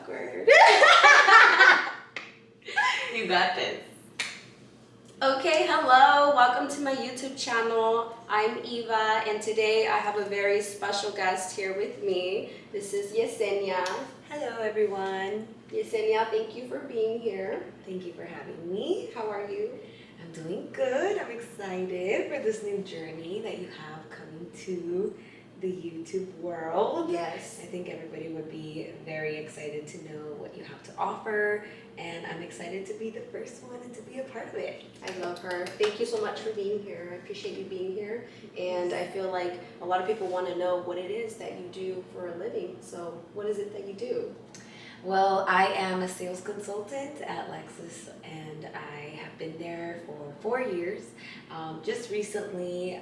awkward. You got this. Okay, hello. Welcome to my YouTube channel. I'm Eva, and today I have a very special guest here with me. This is Yesenia. Hello, everyone. Yesenia, thank you for being here. Thank you for having me. How are you? I'm doing good. I'm excited for this new journey that you have coming to the YouTube world. Yes. I think everybody would be very excited to know what you have to offer, and I'm excited to be the first one and to be a part of it. I love her. Thank you so much for being here. I appreciate you being here. And I feel like a lot of people want to know what it is that you do for a living. So what is it that you do? Well, I am a sales consultant at Lexus, and I have been there for 4 years. Just recently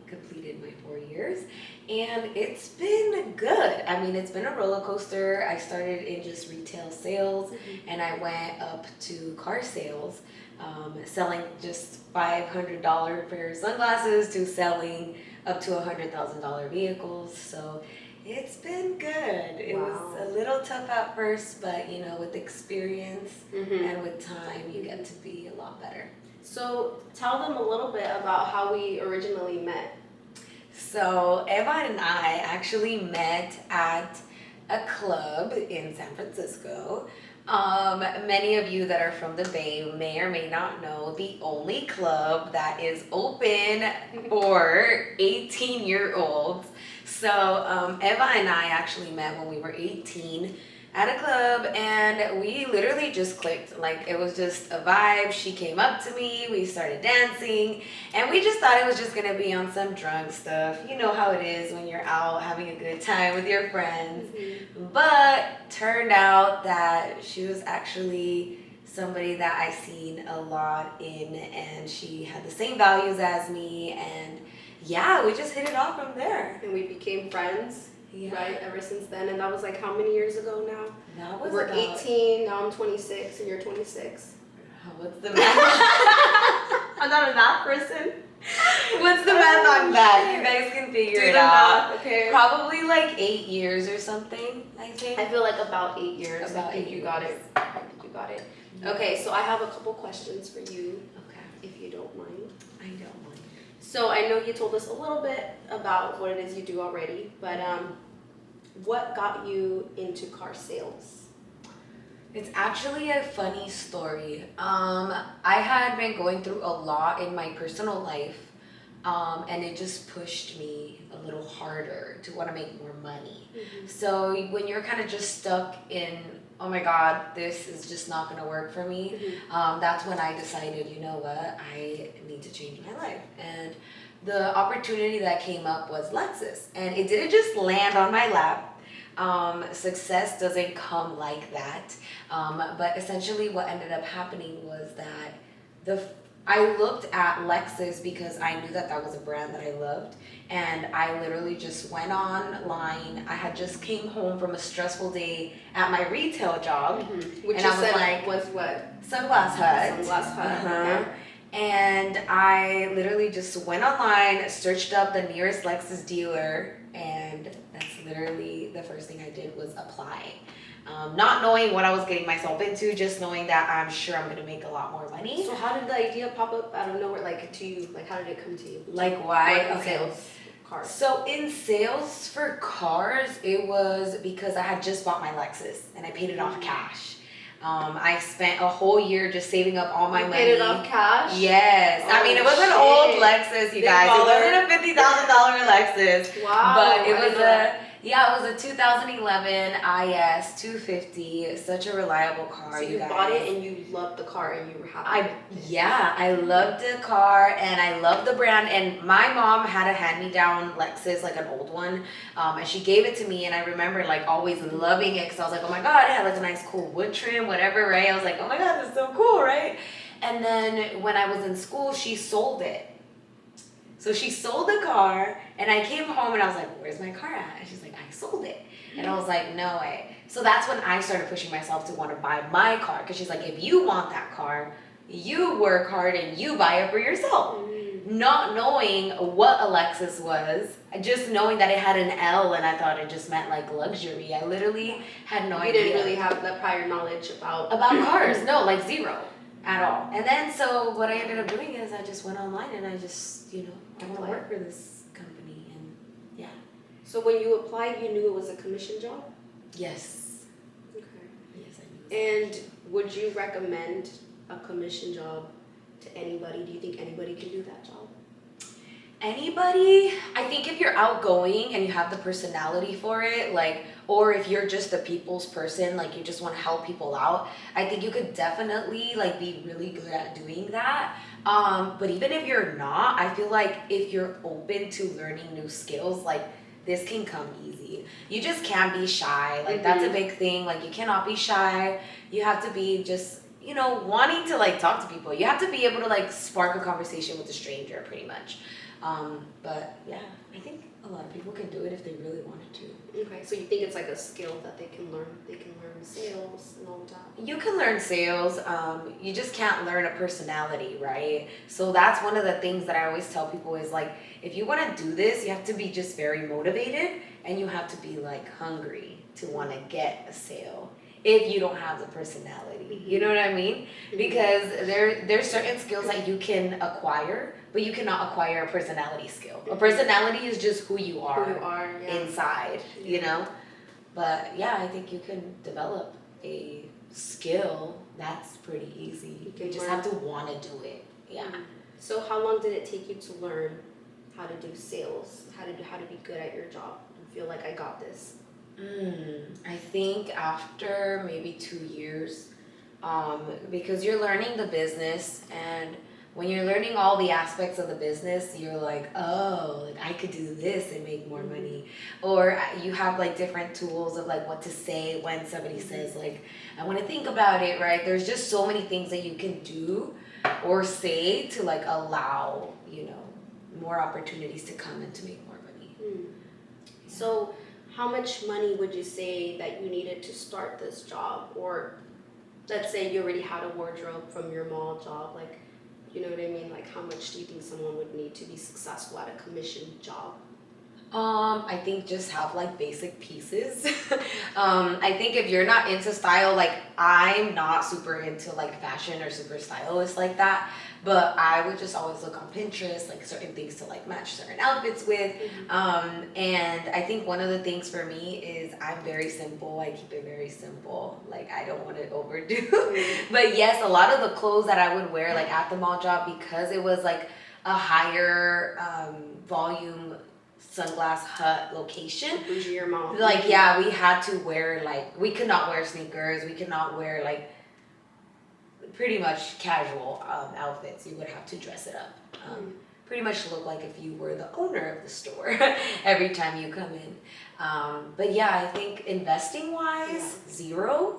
completed my 4 years, and it's been good. I mean, it's been a roller coaster. I started in just retail sales, and I went up to car sales, selling just $500 pair of sunglasses to selling up to $100,000 vehicles. So it's been good. It was a little tough at first, but you know, with experience and with time, you get to be a lot better. So tell them a little bit about how we originally met. So Eva and I actually met at a club in San Francisco. Many of you that are from the Bay may or may not know the only club that is open for 18-year-olds. So Eva and I actually met when we were 18 at a club, and we literally just clicked. Like, it was just a vibe. She came up to me, we started dancing, and we just thought it was just gonna be on some drunk stuff. You know how it is when you're out having a good time with your friends. But turned out that she was actually somebody that I seen a lot in, and she had the same values as me, and yeah, we just hit it off from there. And we became friends, right, ever since then. And that was like how many years ago now? That was We're 18, now I'm 26, and you're 26. What's the math? I'm not a math person. What's the math on that? You guys can figure it out. Okay. Probably like 8 years or something, I think. I feel like about 8 years. About I think 8 you got it. I think you got it. Okay, so I have a couple questions for you, if you don't mind. I don't mind. So I know you told us a little bit about what it is you do already, but what got you into car sales? It's actually a funny story. I had been going through a lot in my personal life, and it just pushed me a little harder to want to make more money. So when you're kind of just stuck in, oh my God, this is just not going to work for me, that's when I decided, you know what, I need to change my life. And the opportunity that came up was Lexus, and it didn't just land on my lap. Success doesn't come like that. But essentially what ended up happening was that I looked at Lexus because I knew that that was a brand that I loved, and I literally just went online. I had just came home from a stressful day at my retail job, Which and you I was said like, was what? Sunglass Hut. Sunglass Hut. Okay. And I literally just went online, searched up the nearest Lexus dealer, and that's literally the first thing I did was apply. Not knowing what I was getting myself into, just knowing that I'm sure I'm gonna make a lot more money. So how did the idea pop up out of nowhere, like to you? Like how did it come to you? Like why? Okay. Sales, cars. So in sales for cars, it was because I had just bought my Lexus and I paid it off cash. I spent a whole year just saving up all my money. Paid it off cash? Yes. Oh, I mean, it was an old Lexus, you guys. It wasn't a $50,000 Lexus. Wow. But it was a 2011 IS 250. Such a reliable car, so you guys. bought it and you loved the car and you were happy. I loved the car and I loved the brand, and my mom had a hand-me-down Lexus, like an old one, and she gave it to me, and I remember like always loving it because I was like, oh my God, it had like a nice cool wood trim, whatever, right? I was like, oh my God, that's so cool, right? And then when I was in school, she sold it. So she sold the car, and I came home and I was like, where's my car at? And she's like, I sold it. And I was like, no way. So that's when I started pushing myself to want to buy my car, because she's like, if you want that car, you work hard and you buy it for yourself. not knowing what a Lexus was, just knowing that it had an L and I thought it just meant like luxury. I literally had no You idea. didn't really have the prior knowledge about Cars. No, like zero at all. And then so what I ended up doing is I just went online and I just, I want to work for this company and yeah. So when you applied, you knew it was a commission job? Yes. Okay. Yes, I knew. And would you recommend a commission job to anybody? Do you think anybody can do that job? Anybody, I think if you're outgoing and you have the personality for it, like, or if you're just a people's person, like you just want to help people out, I think you could definitely like be really good at doing that. But even if you're not, I feel like if you're open to learning new skills, like this can come easy. You just can't be shy. Like that's a big thing. Like you cannot be shy. You have to be just, wanting to like talk to people. You have to be able to like spark a conversation with a stranger pretty much. But yeah, I think a lot of people can do it if they really wanted to. Okay, so you think it's like a skill that they can learn? They can learn sales and all that? You can learn sales, you just can't learn a personality, right? So that's one of the things that I always tell people is like, if you want to do this, you have to be just very motivated and you have to be like hungry to want to get a sale. If you don't have the personality, you know what I mean? Because there's certain skills that you can acquire, but you cannot acquire a personality skill. A personality is just who you are, inside, But yeah, I think you can develop a skill that's pretty easy. You just have to want to do it. Yeah. So how long did it take you to learn how to do sales? How to be good at your job and feel like I got this? I think after maybe 2 years, because you're learning the business, and when you're learning all the aspects of the business, you're like, oh, like I could do this and make more money. Or you have like different tools of like what to say when somebody says like, I want to think about it, right? There's just so many things that you can do or say to like allow, more opportunities to come and to make more money. So how much money would you say that you needed to start this job? Or let's say you already had a wardrobe from your mall job, like, you know what I mean? Like how much do you think someone would need to be successful at a commission job? I think just have like basic pieces. I think if you're not into style, like I'm not super into like fashion or super stylish like that, but I would just always look on Pinterest, like certain things to like match certain outfits with. And I think one of the things for me is I'm very simple. I keep it very simple. Like I don't want to overdo. But yes, a lot of the clothes that I would wear like at the mall job, because it was like a higher volume Sunglass Hut location. Bougie mom. Like yeah, we had to wear like, we could not wear sneakers. We could not wear like pretty much casual outfits. You would have to dress it up. Pretty much look like if you were the owner of the store every time you come in. But yeah, I think investing wise, $0.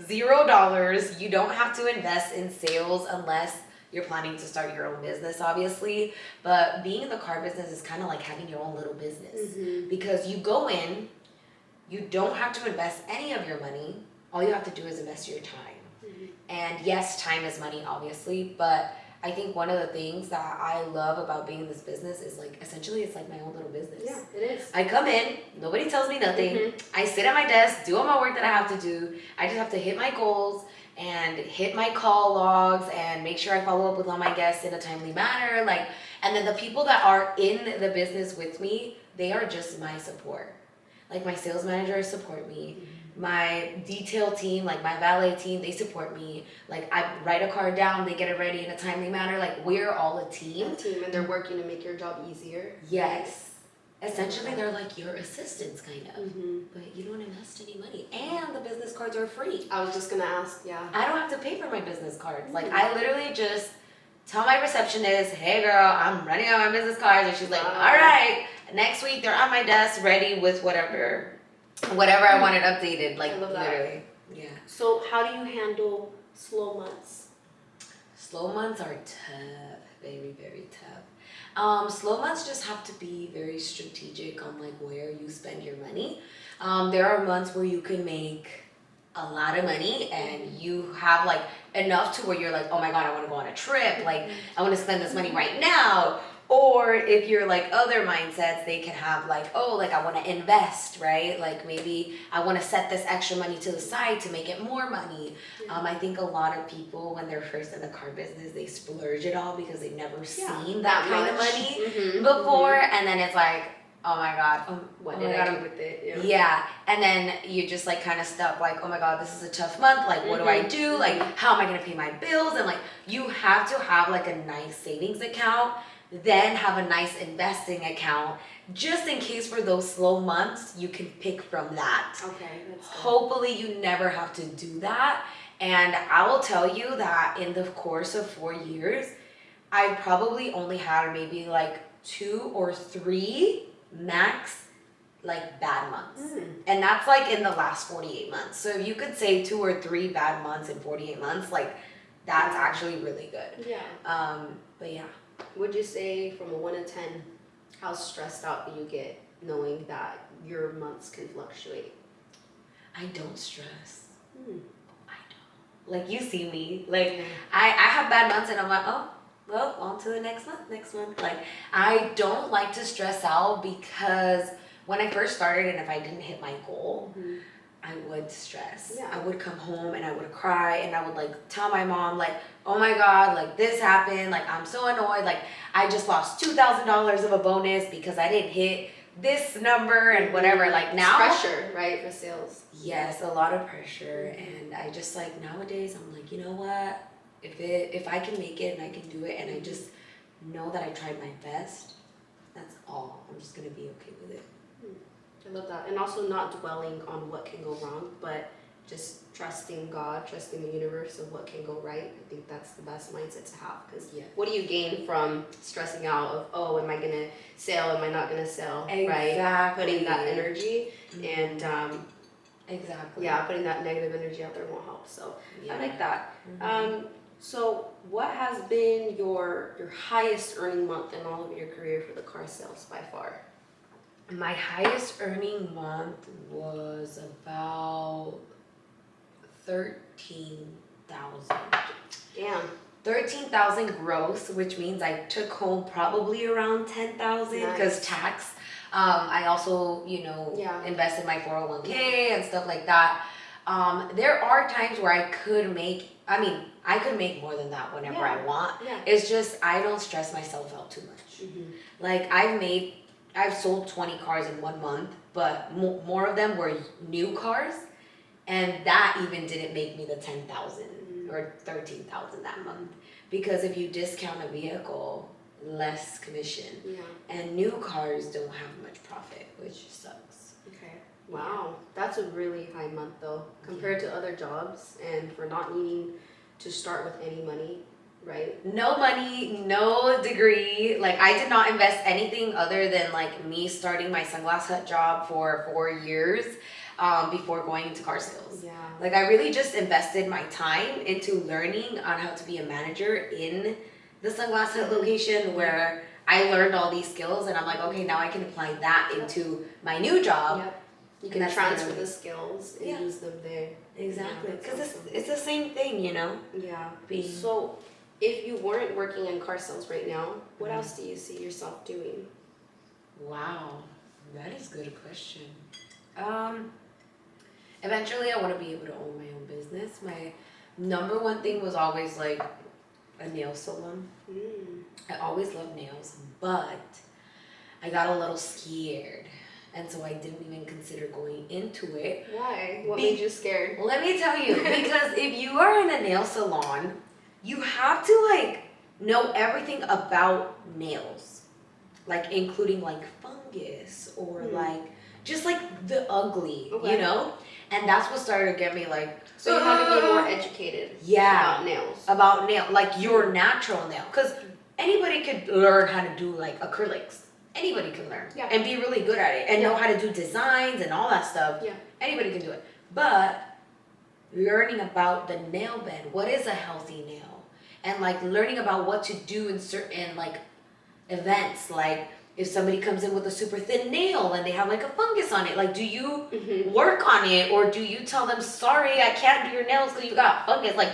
$0. You don't have to invest in sales unless you're planning to start your own business, obviously. But being in the car business is kind of like having your own little business. Because you go in, you don't have to invest any of your money. All you have to do is invest your time. And yes, time is money, obviously. But I think one of the things that I love about being in this business is like, essentially it's like my own little business. Yeah, it is. I come in, nobody tells me nothing. I sit at my desk, do all my work that I have to do. I just have to hit my goals and hit my call logs and make sure I follow up with all my guests in a timely manner. Like, and then the people that are in the business with me, they are just my support. Like my sales managers support me. My detail team, like my valet team, they support me. Like I write a car down, they get it ready in a timely manner. Like we're all a team. And they're working to make your job easier. Yes. Essentially, they're like your assistants, kind of. But you don't invest any money. And the business cards are free. I was just going to ask, I don't have to pay for my business cards. Like, I literally just tell my receptionist, hey girl, I'm running out my business cards. And she's like, all right, next week they're on my desk ready with whatever I wanted updated. Like, literally. Yeah. So, how do you handle slow months? Slow months are tough. Very, very tough. Slow months just have to be very strategic on like where you spend your money. There are months where you can make a lot of money and you have like enough to where you're like, oh my god, I want to go on a trip, like I want to spend this money right now. Or if you're like other mindsets, they can have like, oh, like I want to invest, right? Like maybe I want to set this extra money to the side to make it more money. I think a lot of people when they're first in the car business, they splurge it all because they've never seen that kind of money before, and then it's like, oh my god, what did I do with it? Yeah, and then you just like kind of stuck like, oh my god, this is a tough month, like what do I do, like how am I gonna pay my bills, and like you have to have like a nice savings account, then have a nice investing account just in case for those slow months you can pick from that. Okay, that's good. Hopefully you never have to do that, and I will tell you that in the course of 4 years I probably only had maybe like 2 or 3 max like bad months, and that's like in the last 48 months. So if you could say 2 or 3 bad months in 48 months, like that's actually really good. But yeah, would you say from a 1 to 10, how stressed out do you get knowing that your months can fluctuate? I don't stress. I don't, like you see me like I have bad months and I'm like, oh well, on to the next month. Like I don't like to stress out because when I first started and if I didn't hit my goal, I would stress. I would come home and I would cry and I would like tell my mom like, oh my god, like this happened, like I'm so annoyed, like I just lost $2,000 of a bonus because I didn't hit this number and whatever. Like now it's pressure, right, for sales. Yes, a lot of pressure, and I just like nowadays I'm like, you know what? If I can make it and I can do it and I just know that I tried my best, that's all. I'm just gonna be okay with it. I love that. And also not dwelling on what can go wrong, but just trusting God, trusting the universe of what can go right. I think that's the best mindset to have, because what do you gain from stressing out of, oh, am I gonna sell, am I not gonna sell, right? Putting that energy and exactly. Yeah, putting that negative energy out there won't help. So I like that. So what has been your highest earning month in all of your career for the car sales by far? My highest earning month was about 13,000. Damn. 13,000 gross, which means I took home probably around 10,000 because tax. I also, invested my 401k and stuff like that. There are times where I could make more than that whenever I want. It's just I don't stress myself out too much. Like I've sold 20 cars in 1 month, but more of them were new cars, and that even didn't make me the 10,000 or 13,000 that month, because if you discount a vehicle, less commission, and new cars don't have much profit, which sucks. Okay. Wow, that's a really high month though compared to other jobs, and for not needing to start with any money. Right. No money, no degree. Like I did not invest anything other than like me starting my Sunglass Hut job for 4 years before going into car sales. Like I really just invested my time into learning on how to be a manager in the Sunglass Hut location, where I learned all these skills and I'm like, okay, now I can apply that into my new job. You can transfer the skills and use them there. Exactly. Because it's the same thing, So if you weren't working in car sales right now, what else do you see yourself doing? Wow, that is a good question. Eventually I want to be able to own my own business. My number one thing was always like a nail salon. I always loved nails, but I got a little scared. And so I didn't even consider going into it. Why? What made you scared? Let me tell you, because if you are in a nail salon, you have to know everything about nails, including fungus or just the ugly, and that's what started to get me so you have to be more educated about nails, your natural nail, because anybody could learn how to do acrylics. Anybody can learn and be really good at it and know how to do designs and all that stuff. Anybody can do it, but learning about the nail bed, what is a healthy nail, and learning about what to do in certain events, if somebody comes in with a super thin nail and they have like a fungus on it, like, do you Mm-hmm. work on it, or do you tell them, sorry, I can't do your nails because you got fungus? Like,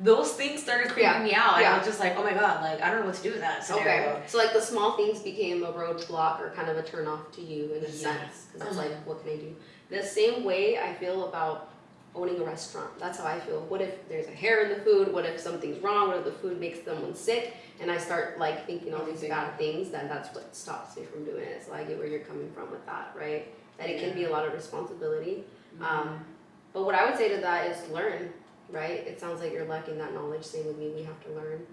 those things started creeping me out. Yeah. I was just like, oh my god, like, I don't know what to do with that scenario. Okay. So like the small things became a roadblock or kind of a turn off to you in a Yeah. sense, because it's like, what can I do? The same way I feel about owning a restaurant. That's how I feel. What if there's a hair in the food? What if something's wrong? What if the food makes someone sick? And I start like thinking all these bad things, then that's what stops me from doing it. So I get where you're coming from with that, right? That it can be a lot of responsibility. But what I would say to that is learn, right? It sounds like you're lacking that knowledge. Same with me, we have to learn.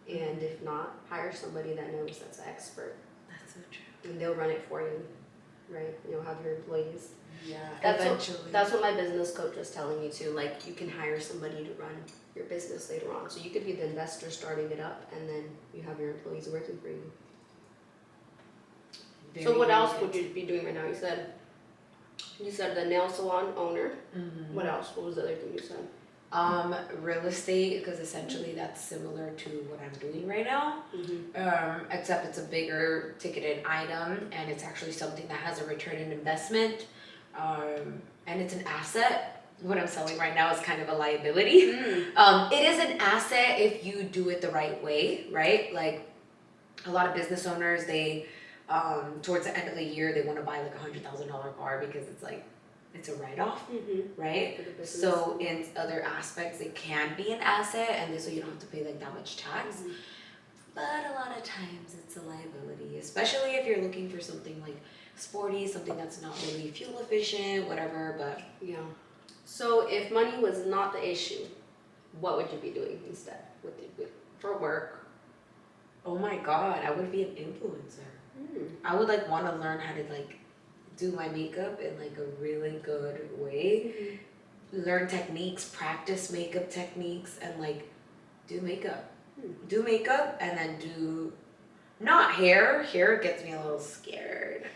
And if not, hire somebody that knows, that's an expert. That's so true. And they'll run it for you, right? You'll have your employees. Yeah, Eventually. That's what my business coach was telling me too. Like, you can hire somebody to run your business later on. So you could be the investor starting it up, and then you have your employees working for you. So what else would you be doing right now? You said the nail salon owner. Mm-hmm. What else? What was the other thing you said? Real estate, because essentially that's similar to what I'm doing right now. Mm-hmm. Except it's a bigger ticketed item, and it's actually something that has a return in investment. And it's an asset. What I'm selling right now is kind of a liability. It is an asset if you do it the right way, right? Like, a lot of business owners, they towards the end of the year, they want to buy like $100,000 car because it's like, it's a write-off, right? So in other aspects, it can be an asset, and so you don't have to pay like that much tax. But a lot of times it's a liability, especially if you're looking for something like sporty, something that's not really fuel efficient, whatever. But yeah. So if money was not the issue, what would you be doing instead for work? Oh my god, I would be an influencer. I would like want to learn how to like do my makeup in like a really good way. Learn techniques, practice makeup techniques, and like do makeup. Do makeup and then do not hair. Hair gets me a little scared.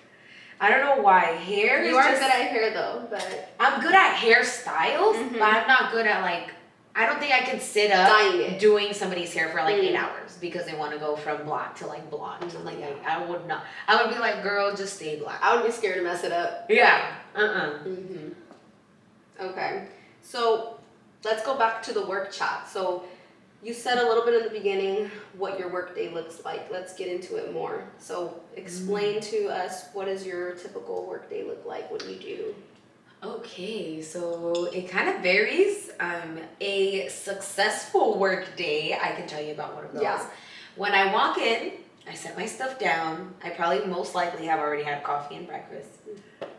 I don't know why. Hair You is are just, good at hair though, but I'm good at hairstyles, but I'm not good at like, I don't think I can sit up doing somebody's hair for like 8 hours because they want to go from black to like blonde. Like I would not. I would be like, girl, just stay black. I would be scared to mess it up. Yeah. Okay. So let's go back to the work chat. So you said a little bit in the beginning what your work day looks like. Let's get into it more. So explain to us, what does your typical work day look like? What do you do? Okay, so it kind of varies. A successful work day, I can tell you about one of those. Yeah. When I walk in, I set my stuff down. I probably most likely have already had coffee and breakfast.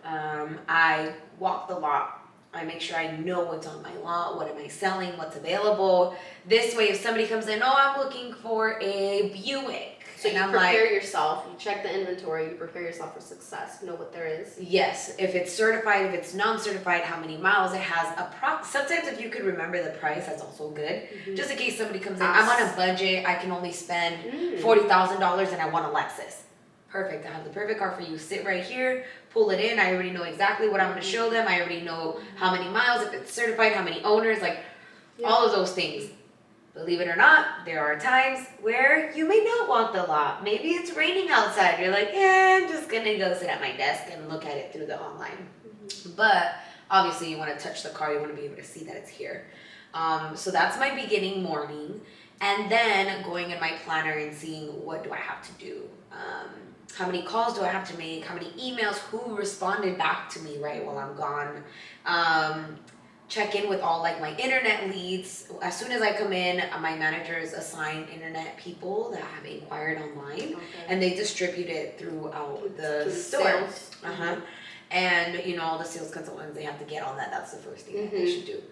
I walk the lot. I make sure I know what's on my lot, what am I selling, what's available. This way, if somebody comes in, oh, I'm looking for a Buick. So you prepare yourself, you check the inventory, you prepare yourself for success, know what there is. Yes, if it's certified, if it's non-certified, how many miles it has. Sometimes if you could remember the price, that's also good. Just in case somebody comes in, I'm on a budget, I can only spend $40,000 and I want a Lexus. Perfect, I have the perfect car for you. Sit right here, pull it in, I already know exactly what I'm going to show them. I already know how many miles, if it's certified, how many owners, like all of those things. Believe it or not, there are times where you may not want the lot. Maybe it's raining outside. You're like, I'm just going to go sit at my desk and look at it through the online. But obviously you want to touch the car. You want to be able to see that it's here. So that's my beginning morning. And then going in my planner and seeing what do I have to do. How many calls do I have to make? How many emails? Who responded back to me right while I'm gone? Check in with all like my internet leads. As soon as I come in, my managers assign internet people that have inquired online, and they distribute it throughout the store. And you know, all the sales consultants, they have to get on that. That's the first thing that they should do.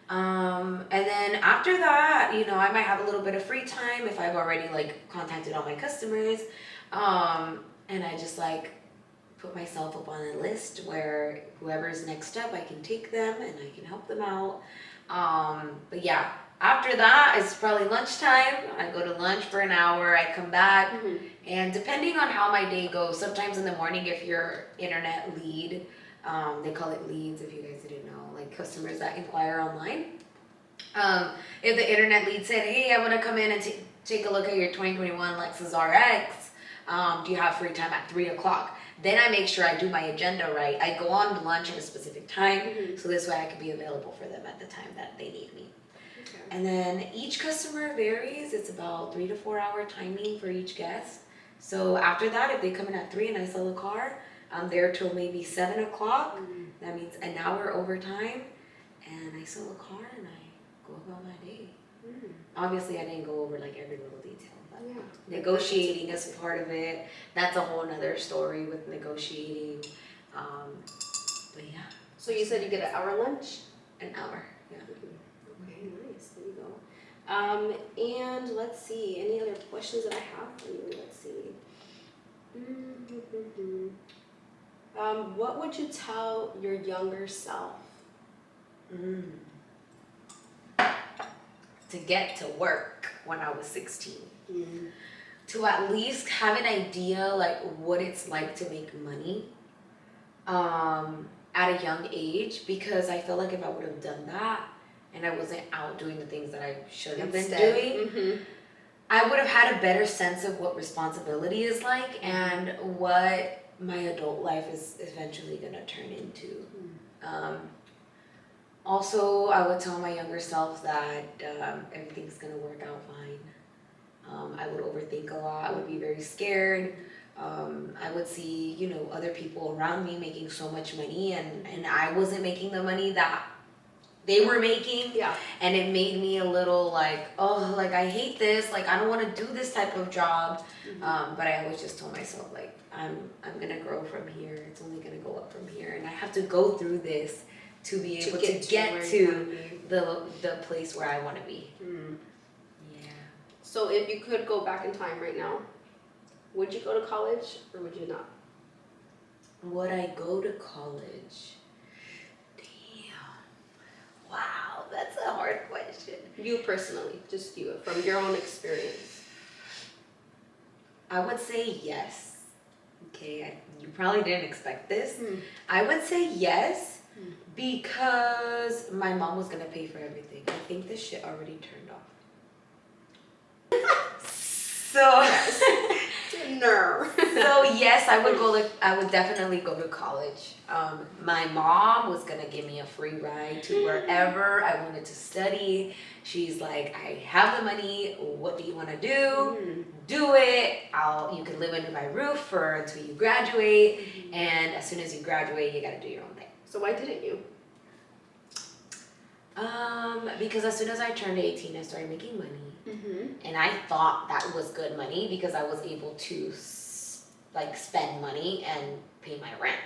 And then after that, you know, I might have a little bit of free time if I've already like contacted all my customers. And I just like put myself up on a list where whoever's next up, I can take them and I can help them out. But yeah, after that, it's probably lunchtime. I go to lunch for an hour, I come back, and depending on how my day goes, sometimes in the morning, if you're internet lead, they call it leads if you guys didn't know, like customers that inquire online. If the internet lead said, hey, I want to come in and take a look at your 2021 Lexus RX, Do you have free time at 3 o'clock? Then I make sure I do my agenda right. I go on lunch at a specific time, so this way I can be available for them at the time that they need me. Okay. And then each customer varies. It's about 3 to 4 hour timing for each guest. So after that, if they come in at 3 and I sell a car, I'm there till maybe 7 o'clock. That means an hour overtime, and I sell a car and I go about my day. Obviously, I didn't go over like every little detail, but negotiating is part of it. That's a whole nother story with negotiating. But yeah. So you said you get an hour lunch? An hour, yeah. Okay, nice. There you go. And let's see, any other questions that I have for you? Let's see. What would you tell your younger self? To get to work when I was 16. To at least have an idea like what it's like to make money at a young age, because I feel like if I would have done that and I wasn't out doing the things that I should have been doing, I would have had a better sense of what responsibility is like and what my adult life is eventually going to turn into. Also, I would tell my younger self that everything's going to work out fine. I would overthink a lot. I would be very scared. I would see, other people around me making so much money, and I wasn't making the money that they were making. Yeah. And it made me a little like, oh, like I hate this. Like I don't want to do this type of job. But I always just told myself like, I'm gonna grow from here. It's only gonna go up from here, and I have to go through this to be able to get to the place where I want to be. Yeah. So if you could go back in time right now, would you go to college or would you not? Would I go to college? Wow, that's a hard question. You personally, just you, from your own experience. I would say yes. Okay, you probably didn't expect this. I would say yes because my mom was gonna pay for everything. I think this shit already turned off. So No. So yes, I would definitely go to college. My mom was gonna give me a free ride to wherever I wanted to study. She's like, I have the money. What do you want to do? Do it. You can live under my roof until you graduate. And as soon as you graduate, you gotta do your own thing. So why didn't you? Because as soon as I turned 18, I started making money. And I thought that was good money because I was able to spend money and pay my rent.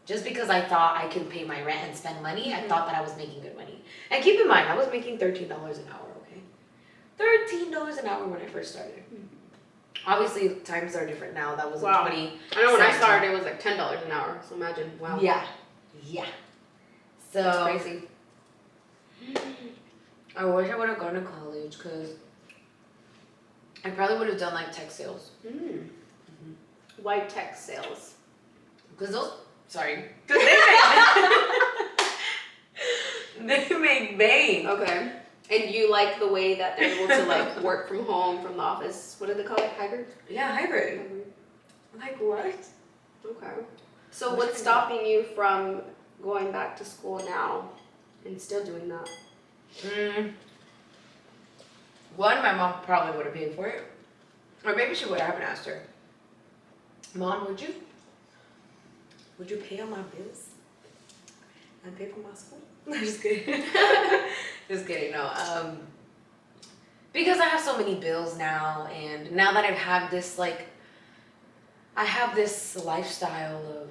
Just because I thought I could pay my rent and spend money, I thought that I was making good money. And keep in mind, I was making $13 an hour, okay? $13 an hour when I first started. Obviously, times are different now. That was in 20. I know when I started, it was like $10 an hour. So imagine, wow. Yeah. So that's crazy. I wish I would have gone to college because I probably would have done like tech sales. Why tech sales? Because they make bank. Okay. And you like the way that they're able to like work from home, from the office. What do they call it? Hybrid? Yeah, hybrid. Like what? Okay. So what's stopping you from going back to school now and still doing that? One, my mom probably would have paid for it. Or maybe she would. I haven't asked her. Mom, would you pay all my bills and pay for my school? I'm just kidding. Just kidding. No. Because I have so many bills now, and now that I have this lifestyle of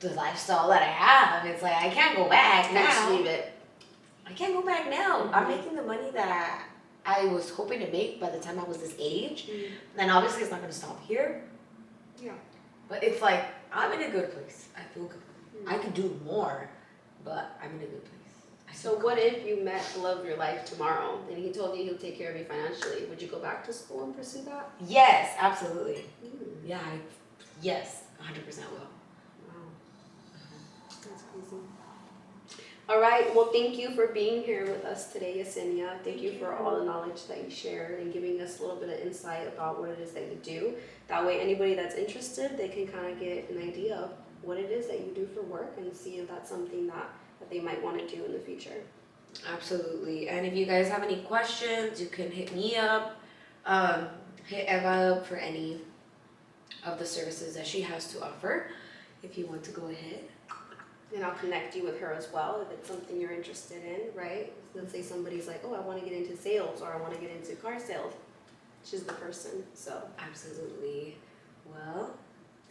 the lifestyle that I have, it's like I can't go back now. Just leave it. I can't go back now. I'm making the money that I was hoping to make by the time I was this age. And obviously it's not going to stop here. Yeah. But it's like, I'm in a good place. I feel good. I could do more, but I'm in a good place. So what if you met the love of your life tomorrow and he told you he'll take care of you financially? Would you go back to school and pursue that? Yes, absolutely. Yeah, yes, 100% will. Wow. That's crazy. All right. Well, thank you for being here with us today, Yesenia. Thank you for all the knowledge that you shared and giving us a little bit of insight about what it is that you do. That way, anybody that's interested, they can kind of get an idea of what it is that you do for work and see if that's something that they might want to do in the future. Absolutely. And if you guys have any questions, you can hit me up, um, hit Eva up for any of the services that she has to offer. If you want to go ahead. And I'll connect you with her as well if it's something you're interested in, right? Let's say somebody's like, oh, I want to get into sales or I want to get into car sales. She's the person, so. Absolutely. Well,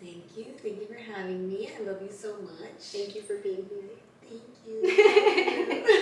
thank you. Thank you for having me. I love you so much. Thank you for being here. Thank you.